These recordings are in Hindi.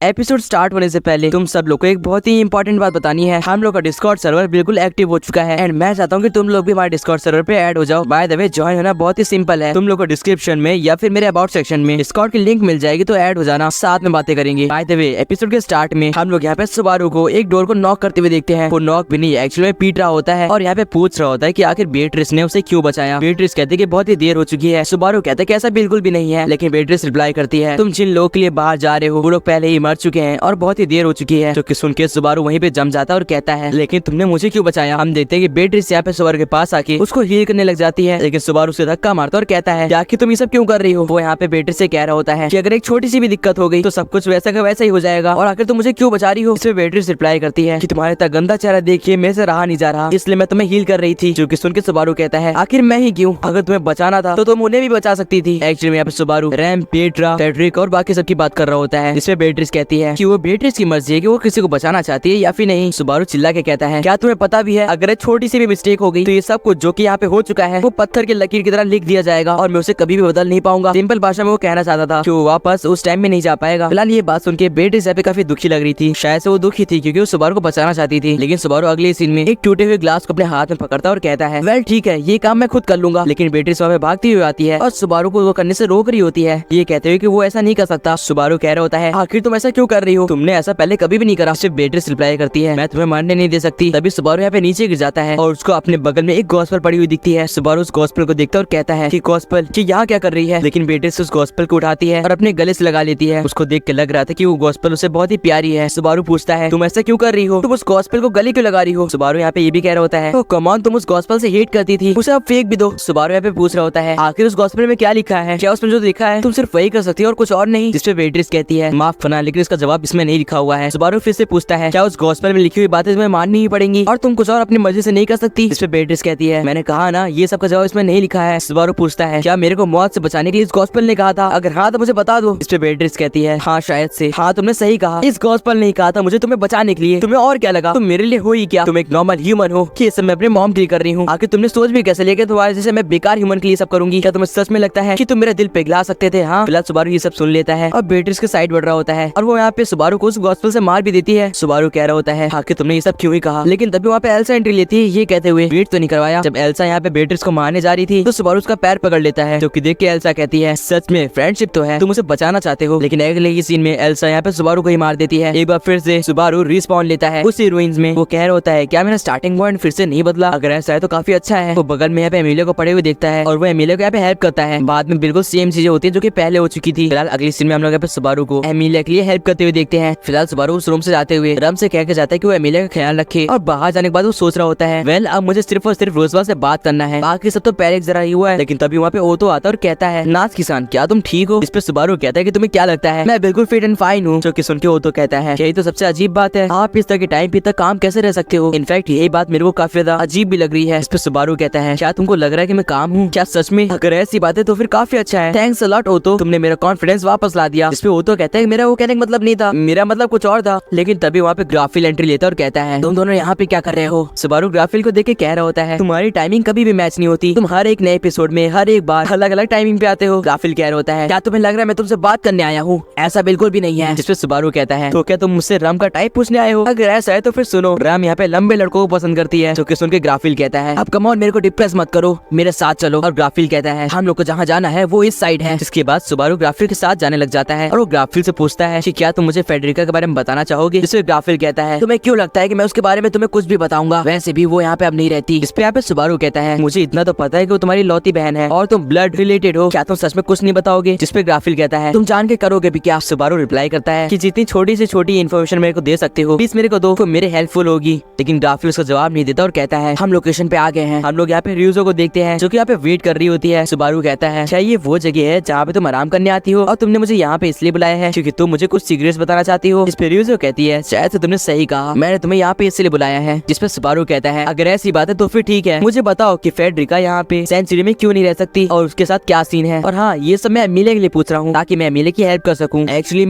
एपिसोड स्टार्ट होने से पहले तुम सब लोग को एक बहुत ही इंपॉर्टेंट बात बतानी है। हम लोग का डिस्कॉर्ड सर्वर बिल्कुल एक्टिव हो चुका है एंड मैं चाहता हूँ कि तुम लोग भी हमारे डिस्कॉर्ड सर्वर पे ऐड हो जाओ। बाय द वे ज्वाइन होना बहुत ही सिंपल है, तुम लोग को डिस्क्रिप्शन में या फिर मेरे अबाउट सेक्शन में डिस्कॉर्ड की लिंक मिल जाएगी, तो ऐड हो जाना, साथ में बातें करेंगे। बाय द वे एपिसोड के स्टार्ट में हम लोग यहाँ पे सुबारू को एक डोर को नॉक करते हुए देखते हैं। वो नॉक भी नहीं, एक्चुअली में पीट रहा होता है और यहाँ पे पूछ रहा होता है कि आखिर बेट्रिस ने उसे क्यों बचाया। बेट्रिस कहते कि बहुत ही देर हो चुकी है। सुबारू कहता है कि ऐसा बिल्कुल भी नहीं है, लेकिन बेट्रिस रिप्लाई करती है तुम जिन लोगों के लिए बाहर जा रहे हो वो लोग पहले ही मर चुके हैं और बहुत ही देर हो चुकी है। जो कि सुन के सुबारू वहीं पे जम जाता है और कहता है लेकिन तुमने मुझे क्यों बचाया। हम देखते हैं कि बेट्रिस यहाँ पे सुबारू के पास आके उसको हील करने लग जाती है, लेकिन सुबारू उसे धक्का मारता और कहता है क्या कि तुम ये सब क्यों कर रही हो। वो यहाँ पे बेट्रिस से कह रहा होता है कि अगर एक छोटी सी भी दिक्कत हो गई तो सब कुछ वैसा का वैसा ही हो जाएगा और आखिर तुम मुझे क्यों बचा रही हो। इसमें बेट्रिस रिप्लाई करती है कि तुम्हारे इतना गंदा चेहरा देखिए मेरे से रहा नहीं जा रहा, इसलिए मैं तुम्हें हील कर रही थी। जो कि सुन के सुबारू कहता है आखिर मैं ही क्यों, अगर तुम्हें बचाना था तो तुम उन्हें भी बचा सकती थी। एक्चुअली यहाँ पे सुबारू रैम, पेट्रा, फेडरिक और बाकी सबकी बात कर रहा होता है, जिसमें बेट्रिस कहती है कि वो बेट्रिस की मर्जी है कि वो किसी को बचाना चाहती है या फिर नहीं। सुबारू चिल्ला के कहता है क्या तुम्हें पता भी है अगर एक छोटी सी भी मिस्टेक हो गई तो ये सब कुछ जो कि यहाँ पे हो चुका है वो पत्थर की लकीर की तरह लिख दिया जाएगा और मैं उसे कभी भी बदल नहीं पाऊंगा। सिंपल भाषा में वो कहना चाहता था कि वो वापस उस टाइम में नहीं जा पाएगा। फिलहाल ये बात सुन के बेट्रिस यहाँ पे काफी दुखी लग रही थी, शायद से वो दुखी थी क्योंकि वो सुबारू को बचाना चाहती थी। लेकिन सुबारू अगले सीन में एक टूटे हुए ग्लास को अपने हाथ में पकड़ता और कहता है वेल ठीक है ये काम मैं खुद कर लूंगा। लेकिन बेट्रिस वहाँ पे भागती हुई आती है और सुबारू को वो करने से रोक रही होती है, ये कहते हुए कि वो ऐसा नहीं कर सकता। सुबारू कह रहा होता है आखिर तुम ऐसा क्यों कर रही हो, तुमने ऐसा पहले कभी भी नहीं करा। सिर्फ बेट्रिस रिप्लाई करती है मैं तुम्हें मरने नहीं दे सकती। तभी सुबारू यहाँ पे नीचे गिर जाता है और उसको अपने बगल में एक गॉस्पेल पड़ी हुई दिखती है। सुबारू उस गॉस्पेल को देखता है और कहता है कि गॉस्पेल कि यहाँ क्या कर रही है। लेकिन बेट्रिस उस गॉस्पेल को उठाती है और अपने गले से लगा लेती है। उसको देख के लग रहा था कि वो गॉस्पेल उसे बहुत ही प्यारी है। सुबारू पूछता है तुम ऐसा क्यों कर रही हो, तुम उस गॉस्पेल को गले क्यों लगा रही हो। सुबारू यहाँ पे ये भी कह रहा होता है कम ऑन तुम उस गॉस्पेल से हेट करती थी, उसे अब फेंक भी दो। सुबारू यहाँ पे पूछ रहा होता है आखिर उस गॉस्पेल में क्या लिखा है, क्या उसमें जो लिखा है तुम सिर्फ वही कर सकती हो और कुछ और नहीं। जिसपे बेट्रिस कहती है माफ करना लेकिन इसका जवाब इसमें नहीं लिखा हुआ है। सुबारू फिर से पूछता है क्या उस गॉस्पेल में लिखी हुई बातें तुम्हें माननी ही पड़ेंगी और तुम कुछ और अपनी मर्जी से नहीं कर सकती। इस पे बेट्रिस कहती है मैंने कहा ना ये सब का जवाब इसमें नहीं लिखा है। सुबारू पूछता है क्या मेरे को मौत से बचाने के लिए इस गॉस्पेल ने कहा था, अगर हाँ तो मुझे बता दो। इस पे बेट्रिस कहती है हाँ शायद से, हाँ तुमने सही कहा, इस गॉस्पेल ने कहा था मुझे तुम्हें बचाने के लिए। तुम्हें और क्या लगा तुम मेरे लिए हो ही क्या, तुम एक नॉर्मल ह्यूमन हो कि ये सब मैं अपने मॉम के लिए कर रही हूँ। आखिर तुमने सोच भी कैसे लिया कि तुम्हारे जैसे मैं बेकार ह्यूमन के लिए सब करूंगी। क्या तुम्हें सच में लगता है कि तुम मेरा दिल पिघला सकते थे। हाँ फिलहाल सुबारू ये सब सुन लेता है और बेट्रिस के साइड बढ़ रहा होता है और वो यहाँ पे सुबारू को उस गॉस्पेल से मार भी देती है। सुबारू कह रहा होता है आखिर तुमने ये सब क्यों ही कहा। लेकिन तभी वहाँ पे एल्सा एंट्री लेती है, ये कहते हुए वेट तो नहीं करवाया। जब एल्सा यहाँ पे बेट्रिस को मारने जा रही थी तो सुबारू उसका पैर पकड़ लेता है, जो कि देख के एल्सा कहती है सच में फ्रेंडशिप तो है, तुम उसे बचाना चाहते हो। लेकिन अगले ही सीन में एल्सा यहाँ पे सुबारू को ही मार देती है। एक बार फिर से सुबारू रिस्पॉन लेता है उसी रूइंस में। वो कह रहा होता है क्या मेरा स्टार्टिंग पॉइंट फिर से नहीं बदला, अगर ऐसा है तो काफी अच्छा है। वो बगल में यहाँ पे एमिलिया को पड़े हुए देखता है और वो एमिलिया को यहाँ पे हेल्प करता है। बाद में बिल्कुल सेम चीजें होती है जो कि पहले हो चुकी थी। फिलहाल अगली सीन में हम लोग यहाँ पे सुबारू को एमिलिया के लिए हेल्प करते हुए देखते हैं। फिलहाल सुबारू उस रूम से जाते हुए रम से कह के जाता है कि वो एमिलिया का ख्याल रखे और बाहर जाने के बाद वो सोच रहा होता है वेल अब मुझे सिर्फ और सिर्फ रोजवा से बात करना है, बाकी सब तो पहले जरा ही हुआ है। लेकिन तभी वहाँ पे ओतो आता है और कहता है नाथ किसान क्या तुम ठीक हो। इस पे सुबारू कहता है कि तुम्हें क्या लगता है मैं बिल्कुल फिट एंड फाइन हूँ। जो कि सुन के ओतो कहता है यही तो सबसे अजीब बात है, आप इस तरह के टाइम पे तक काम कैसे रह सकते हो। इनफैक्ट यही बात मेरे को काफी ज्यादा अजीब भी लग रही है। इस पे सुबारू कहता है क्या तुमको लग रहा है कि मैं काम हूँ, क्या सच में, अगर ऐसी बात है तो फिर काफी अच्छा है, थैंक्स अ लॉट ओतो, तुमने मेरा कॉन्फिडेंस वापस ला दिया। इस पे ओतो कहता है मेरा वो कहने का मतलब नहीं था, मेरा मतलब कुछ और था। लेकिन तभी वहाँ पे ग्राफिल एंट्री लेता है और कहता है तुम दोनों यहाँ पे क्या कर रहे हो। सुबारू ग्राफिल को देख के कह रहा होता है तुम्हारी टाइमिंग कभी भी मैच नहीं होती, तुम हर एक नए एपिसोड में हर एक बार अलग अलग टाइमिंग पे आते हो। ग्राफिल कह रहा होता है क्या तुम्हें लग रहा है मैं तुमसे बात करने आया हूँ, ऐसा बिल्कुल भी नहीं है। जिसपे सुबारू कहता है तो क्या तुम मुझसे रम का टाइप पूछने आए हो, अगर ऐसा है तो फिर सुनो रम यहाँ पे लंबे लड़कों को पसंद करती है। जो कि सुन के ग्राफिल कहता है अब कम ऑन मेरे को डिप्रेस मत करो, मेरे साथ चलो। और ग्राफिल कहता है हम लोग को जहाँ जाना है वो इस साइड है। जिसके बाद सुबारू ग्राफिल के साथ जाने लग जाता है और वो ग्राफिल से पूछता है कि क्या तुम मुझे फेडरिका के बारे में बताना चाहोगे। जिससे ग्राफिल कहता है तुम्हें क्यों लगता है कि मैं उसके बारे में तुम्हें कुछ भी बताऊंगा, वैसे भी वो यहाँ पे अब नहीं रहती। इस पे यहाँ पे सुबारू कहता है मुझे इतना तो पता है कि वो तुम्हारी लौती बहन है और तुम ब्लड रिलेटेड हो, क्या तुम सच में कुछ नहीं बताओगे। जिसपे ग्राफिल कहता है तुम जान के करोगे भी क्या। सुबारू रिप्लाई करता है कि जितनी छोटी से छोटी इन्फॉर्मेशन मेरे को दे सकते हो प्लीज मेरे को दो, तो मेरे हेल्पफुल होगी। लेकिन ग्राफिल उसका जवाब नहीं देता और कहता है हम लोकेशन पे आ गए हैं। हम लोग यहाँ पे रियूजो को देखते हैं जो कि यहाँ पे वेट कर रही होती है। सुबारू कहता है क्या ये वो जगह है जहाँ पे तुम आराम करने आती हो और तुमने मुझे यहाँ पे इसलिए बुलाया है क्योंकि तुम मुझे कुछ सीक्रेट्स बताना चाहती हो। इस पे रियूजो कहती है शायद से तुमने सही कहा, मैंने तुम्हें यहाँ पे इसलिए बुलाया है। जिसपे सुबारू कहता है अगर ऐसी बात है तो फिर ठीक है, मुझे बताओ कि फेडरिका यहाँ पे सेंचुरी में क्यों नहीं रह सकती और उसके साथ क्या सीन है। और हाँ ये सब मैं एमिलिया के लिए पूछ रहा हूँ ताकि मैं एमिलिया की हेल्प कर सकूँ। एक्चुअली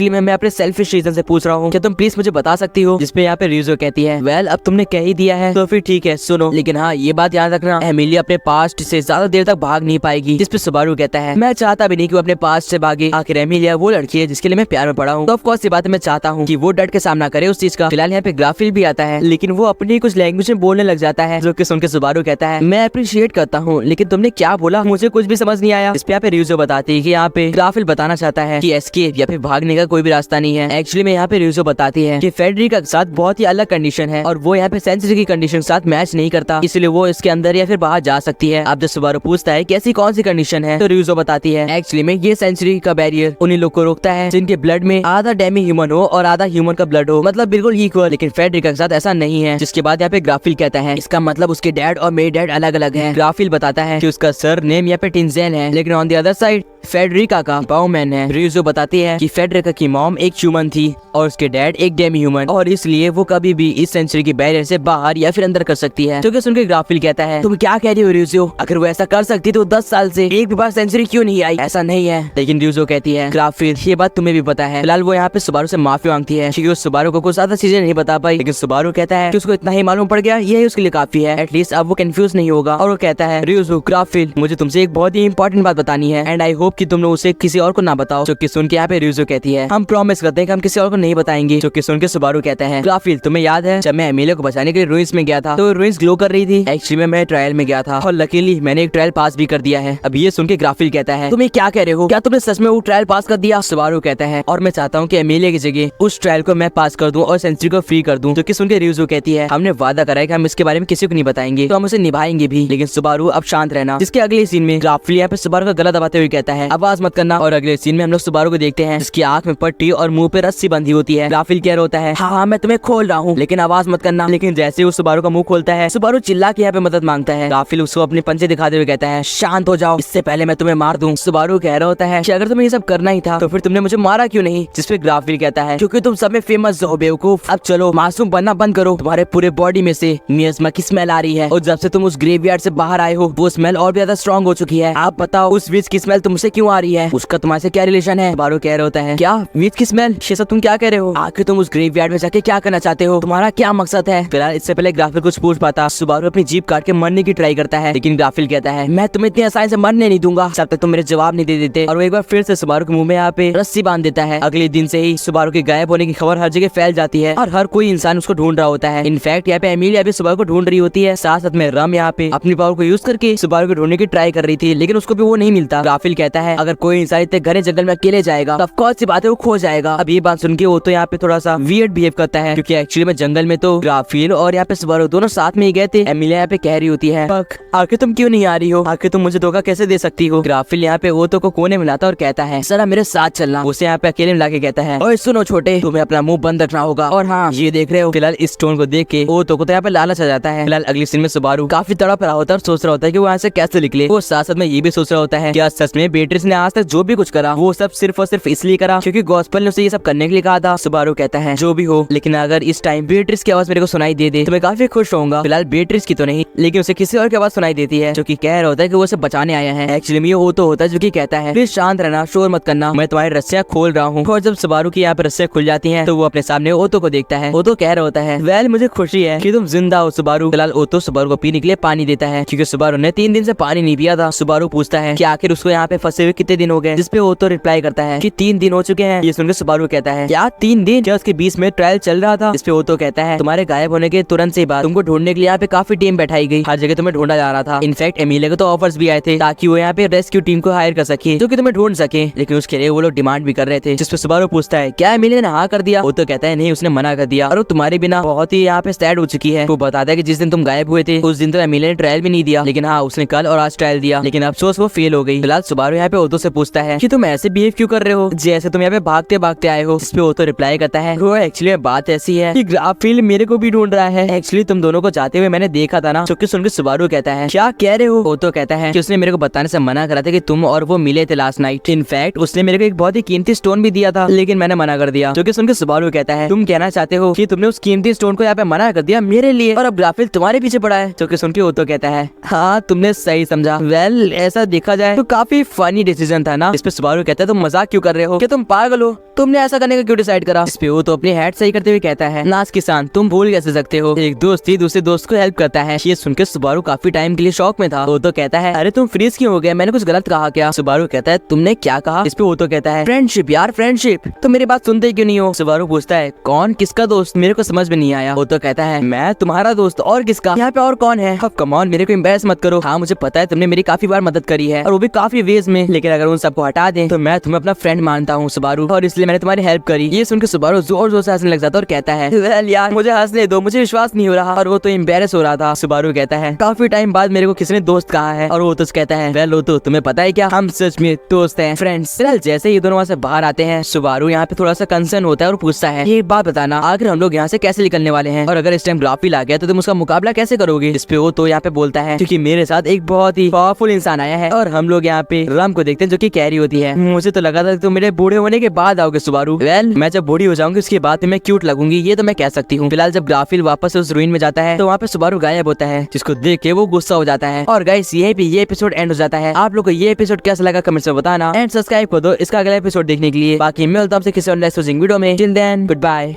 मैं अपने सेल्फिश रीजन से पूछ रहा हूँ, क्या तुम प्लीज मुझे बता सकती हो। जिसपे यहाँ पे रियूजो कहती है वेल अब तुमने कह ही दिया है तो फिर ठीक है सुनो, लेकिन हाँ ये बात याद रखना एमिलिया अपने पास्ट से ज्यादा देर तक भाग नहीं पाएगी। जिसपे सुबारू कहता है मैं चाहता भी नहीं कि वो अपने पास्ट से भागे, आखिर एमिलिया वो लड़की है जिसके लिए मैं प्यार में पढ़ा हूँ, तो ऑफ कोर्स ये बात मैं चाहता हूँ कि वो डट के सामना करे उस चीज का। फिलहाल यहाँ पे ग्राफिल भी आता है, लेकिन वो अपनी कुछ लैंग्वेज में बोलने लग जाता है, जो कि सुन के सुबारू कहता है मैं अप्रिशिएट करता हूँ, लेकिन तुमने क्या बोला मुझे कुछ भी समझ नहीं आया। इस पे यहाँ पे रियूजो बताती है कि यहाँ पे ग्राफिल बताना चाहता है कि एस्केप या फिर भागने का कोई भी रास्ता नहीं है। एक्चुअली में यहाँ पे रियूजो बताती है कि फेडरिका के साथ बहुत ही अलग कंडीशन है और वो यहाँ पे सेंचुरी की कंडीशन के साथ मैच नहीं करता, इसलिए वो इसके अंदर या फिर बाहर जा सकती है। अब जब सुबारू पूछता है कि ऐसी कौन सी कंडीशन है, तो रियूजो बताती है एक्चुअली में ये सेंचुरी का बैरियर उन्हीं लोग को रोकता है जिनके ब्लड में आधा डेमी ह्यूमन हो और आधा ह्यूमन का ब्लड हो, मतलब बिल्कुल इक्वल। लेकिन फेडरिका के साथ ऐसा नहीं है। जिसके बाद यहाँ पे ग्राफिल कहता है इसका मतलब उसके डैड और मेरे डैड अलग अलग है। ग्राफिल बताता है कि उसका सर नेम यहाँ पे टिंजेन है, लेकिन on the other side Federica का बाउमैन है। रियूजो बताती है कि फेडरिका की मॉम एक ह्यूमन थी और उसके डैड एक डेमी ह्यूमन, और इसलिए वो कभी भी इस सेंचुरी की बैरियर से बाहर या फिर अंदर कर सकती है। जो कि सुनकर ग्राफिल कहता है तुम क्या कह रही हो रियूजो, अगर वो ऐसा कर सकती तो 10 साल से एक भी बार सेंचुरी क्यों नहीं आई? ऐसा नहीं है। लेकिन रियूजो कहती है ग्राफिल ये बात तुम्हें भी पता है। फिलहाल वो यहाँ पे सुबारू से माफी मांगती है क्योंकि उस सुबारू को कुछ ज्यादा चीजें नहीं बता पाई, लेकिन सुबारू कहता है कि उसको इतना ही मालूम पड़ गया, यही उसके लिए काफी है। एटलीस्ट अब वो कंफ्यूज नहीं होगा। और वो कहता है रियूजो ग्राफिल मुझे तुमसे एक बहुत ही इंपॉर्टेंट बात बतानी है एंड आई होप कि तुम लोग उसे किसी और को ना बताओ। जो कि सुन के यहाँ पे रियूजो कहती है हम प्रॉमिस करते हैं कि हम किसी और को नहीं बताएंगे। जो कि सुन के सुबारू कहता है ग्राफिल तुम्हें याद है जब मैं एमिलिया को बचाने के लिए रुइंस में गया था तो रुइंस ग्लो कर रही थी? एक्चुअली मैं ट्रायल में गया था और लकीली मैंने एक ट्रायल पास भी कर दिया है। अब ये सुन के ग्राफिल कहता है तुम क्या कह रहे हो, क्या तुमने सच में वो ट्रायल पास कर दिया? सुबारू कहता है और मैं चाहता हूँ कि एमिलिया की जगह उस ट्रायल को मैं पास कर दूं और सेंचुरी को फ्री कर दूं। जो कि सुन के रियूजो कहती है हमने वादा करा है कि हम इसके बारे में किसी को नहीं बताएंगे, तो हम उसे निभाएंगे भी, लेकिन सुबारू अब शांत रहना। जिसके अगले सीन में ग्राफिल यहाँ पे सुबारू का गला दबाते हुए कहता है आवाज मत करना, और अगले सीन में हम लोग सुबारू को देखते हैं जिसकी आंख में पट्टी और मुंह पे रस्सी बंधी होती है। ग्राफिल कह रहा होता है हाँ मैं तुम्हें खोल रहा हूँ लेकिन आवाज मत करना। लेकिन जैसे वो सुबारू का मुंह खोलता है सुबारू चिल्ला के यहाँ पे मदद मांगता है। ग्राफिल उसको अपने पंजे दिखाते हुए कहता है शांत हो जाओ, इससे पहले मैं तुम्हें मार दूं। सुबारू कह रहा होता है कि अगर तुम्हें ये सब करना ही था तो फिर तुमने मुझे मारा क्यों नहीं? जिस पे ग्राफिल कहता है क्योंकि तुम सब में फेमस हो बेवकूफ, अब चलो मासूम बनना बंद करो, तुम्हारे पूरे बॉडी में से मियाज़मा की स्मेल आ रही है और जब से तुम उस ग्रेवयार्ड से बाहर आए हो वो स्मेल और भी ज्यादा स्ट्रॉन्ग हो चुकी है। आप बताओ उस विच की स्मेल तुमसे क्यों आ रही है, उसका तुम्हारे से क्या रिलेशन है? सुबारू कह रहा होता है क्या विच की स्मेल? ये सब तुम क्या कह रहे हो? आखिर तुम उस ग्रेवयार्ड में जाके क्या करना चाहते हो, तुम्हारा क्या मकसद है? फिलहाल इससे पहले ग्राफिल कुछ पूछ पाता सुबारू अपनी जीप काट के मरने की ट्राई करता है, लेकिन ग्राफिल कहता है मैं तुम्हें इतनी आसानी से मरने नहीं दूंगा जब तक तुम मेरे जवाब नहीं दे देते। और वो एक बार फिर से सुबारू के मुंह में यहाँ पे रस्सी बांध देता है। अगले दिन से ही सुबारू के गायब होने की खबर हर जगह फैल जाती है और हर कोई इंसान उसको ढूंढ रहा होता है। इनफैक्ट यहाँ पे एमिलिया भी सुबारू को ढूंढ रही होती है, साथ साथ में रम यहाँ पे अपनी पावर को यूज करके सुबारू को ढूंढने की ट्राई कर रही थी, लेकिन उसको भी वो नहीं मिलता। ग्राफिल कहता है अगर कोई इंसान इतने घने जंगल में अकेले जाएगा तो ऑफ कोर्स सी बात है वो खो जाएगा। अब ये बात सुन के वो तो यहाँ पे थोड़ा सा वियर्ड बिहेव करता है क्योंकि एक्चुअली में जंगल में तो ग्राफिल और यहाँ पे सुबारू दोनों साथ में ही गए थे। एमिलिया यहाँ पे कह रही होती है आखिर तुम क्यों नहीं आ रही हो, आखिर तुम मुझे धोखा कैसे दे सकती हो? ग्राफिल यहाँ पे ओतो को कोने मिलाता और कहता है जरा मेरे साथ चलना। उसे यहाँ पे अकेले मिला के कहता है ओए सुनो छोटे, तुम्हें अपना मुंह बंद रखना होगा और हाँ ये देख रहे हो। फिलहाल इस टोन को देख के ओतो को तो यहाँ पे लालच आ जाता है। फिलहाल अगली सीन में सुबारू काफी तड़प रहा होता है और सोच रहा होता है कि वो यहाँ से कैसे निकले। वो साथ साथ में ये भी सोच रहा होता है क्या सच में बेट्रिस ने आज तक जो भी कुछ करा वो सब सिर्फ और सिर्फ इसलिए करा क्योंकि गॉस्पेल ने उसे ये सब करने के लिए कहा था? सुबारू कहता है जो भी हो, लेकिन अगर इस टाइम बेट्रिस की आवाज मेरे को सुनाई दे दे तो मैं काफी खुश होऊंगा। फिलहाल बेट्रिस की तो नहीं, लेकिन उसे किसी और की आवाज सुनाई देती है जो कि कह रहा होता है कि वो उसे बचाने आया है। एक्चुअली में ये ओतो होता है जो कि कहता है प्लीज शांत रहना, शोर मत करना, मैं तुम्हारी रस्सियां खोल रहा हूँ। और जब सुबारू की यहाँ पे रस्सियां खुल जाती हैं तो वो अपने सामने ओतो को देखता है। ओतो कह रहा होता है वेल मुझे खुशी है कि तुम जिंदा हो सुबारू। फिलहाल ओतो सुबारू को पीने के लिए पानी देता है क्योंकि सुबारू ने 3 दिन से पानी नहीं पिया था। सुबारू पूछता है कि आखिर उसको यहाँ पे फंसे हुए कितने दिन हो गए, जिसपे ओतो रिप्लाई करता है कि 3 दिन हो चुके हैं। ये सुनकर सुबारू कहता है क्या 3 दिन? क्या उसके बीच में ट्रायल चल रहा था? जिसपे ओतो कहता है तुम्हारे गायब होने के तुरंत से बाद तुमको ढूंढने के लिए यहाँ पे काफी टीम बैठाई गई, हर जगह तुम्हें ढूंढा जा रहा था। इनफैक्ट एमिलिया को तो ऑफर्स भी आए थे ताकि वो यहाँ पे रेस्क्यू टीम को हायर कर सके जो कि तुम्हें ढूंढ सके, लेकिन उसके लिए वो लोग डिमांड भी कर रहे थे। जिसपे सुबारू पूछता है क्या एमिलिया ने हाँ कर दिया? वो तो कहता है नहीं उसने मना कर दिया और वो तुम्हारे बिना बहुत ही यहाँ पे सैड हो चुकी है। वो बताता है कि जिस दिन तुम गायब हुए थे उस दिन तो एमिलिया ने ट्रायल भी नहीं दिया, लेकिन हाँ उसने कल और आज ट्रायल दिया, लेकिन अफसोस वो फेल हो गई। फिलहाल सुबारू यहाँ पे ओतो से पूछता है कि तुम ऐसे बिहेव क्यों कर रहे हो जैसे तुम यहाँ पे भागते भागते आए हो? जिसपे ओतो रिप्लाई करता है वो एक्चुअली बात ऐसी है कि ग्राफिल मेरे को भी ढूंढ रहा है, एक्चुअली तुम दोनों को जाते हुए मैंने देखा था ना। जो कि सुनकर सुबारू कहता है क्या कह रहे हो? ओतो कहता है कि उसने मेरे को बताने से मना करा था कि तुम और वो मिले थे लास्ट नाइट। इनफैक्ट उसने मेरे को एक बहुत ही कीमती स्टोन भी दिया था, लेकिन मैंने मना कर दिया। जो कि सुनकर सुबारू कहता है तुम कहना चाहते हो कि तुमने उस कीमती स्टोन को यहाँ पे मना कर दिया मेरे लिए और अब ग्राफिल तुम्हारे पीछे पड़ा है? जो कि सुनकर ओतो कहता है हाँ तुमने सही समझा। वेल ऐसा देखा जाए तो काफी फनी डिसीजन था ना। इस पे सुबारू कहता है तुम मजाक क्यों कर रहे हो, क्या तुम पागल हो, तुमने ऐसा करने का क्यों डिसाइड करा? इस पे वो तो अपनी हेड सही करते हुए कहता है नाज किसान तुम भूल कैसे सकते हो, एक दोस्त ही दूसरे दोस्त को हेल्प करता है। ये सुनकर सुबारू काफी टाइम के लिए शॉक में था। वो तो कहता है अरे तुम फ्रीज क्यों हो गए, मैंने कुछ गलत कहा क्या? सुबारू कहता है तुमने क्या कहा? इस पे वो तो कहता है फ्रेंडशिप यार फ्रेंडशिप, तो मेरी बात सुनते क्यों नहीं हो? सुबारू पूछता है कौन, किसका दोस्त? मेरे को समझ में नहीं आया। वो तो कहता है मैं तुम्हारा दोस्त, और किसका? यहाँ पे और कौन है? अब कम ऑन, मेरे को एम्बैरेस मत करो। हाँ मुझे पता है तुमने मेरी काफी बार मदद करी है और वो भी काफी वेज में, लेकिन अगर उन सबको हटा दें तो मैं तुम्हें अपना फ्रेंड मानता हूँ सुबारू, और इसलिए मैंने तुम्हारी हेल्प करी। ये सुनकर सुबारू जोर जोर से हंसने लग जाता है और कहता है वेल यार मुझे हंसने दो, मुझे विश्वास नहीं हो रहा। और वो तो एम्बैरेस हो रहा था। सुबारू कहता है काफी टाइम बाद मेरे को किसने दोस्त कहा है? और वो तो कहता है वेल वो तो तुम्हें पता है क्या, हम सच में दोस्त हैं, फ्रेंड्स। फिलहाल जैसे ये दोनों वहाँ से बाहर आते हैं, सुबारू यहाँ पे थोड़ा सा कंसर्न होता है और पूछता है ये बात बताना आखिर हम लोग यहाँ से कैसे निकलने वाले हैं, और अगर इस टाइम ग्राफिल आ गया तो तुम उसका मुकाबला कैसे करोगे? इस पे वो तो यहाँ पे बोलता है क्योंकि मेरे साथ एक बहुत ही पावरफुल इंसान आया है और हम लोग यहाँ पे रम को देखते हैं जो कि कैरी होती है। मुझे तो लगा था तुम मेरे बूढ़े होने के बाद आओगे सुबारू। वेल मैं जब बूढ़ी हो जाऊंगी उसके बाद मैं क्यूट लगूंगी, ये तो मैं कह सकती हूँ। फिलहाल जब ग्राफिल वापस उस रूइन में जाता है तो वहाँ पे सुबारू गायब होता है, जिसको देख के वो गुस्सा हो जाता है। और गाइस ये एपिसोड एंड हो जाता है। आप लोग को ये एपिसोड कैसा लगा कमेंट्स में बताना, एंड सब्सक्राइब कर दो इसका अगला एपिसोड देखने के लिए। बाकी मिलता हूं आपसे किसी और नेक्स्ट वीडियो में। Till then good bye.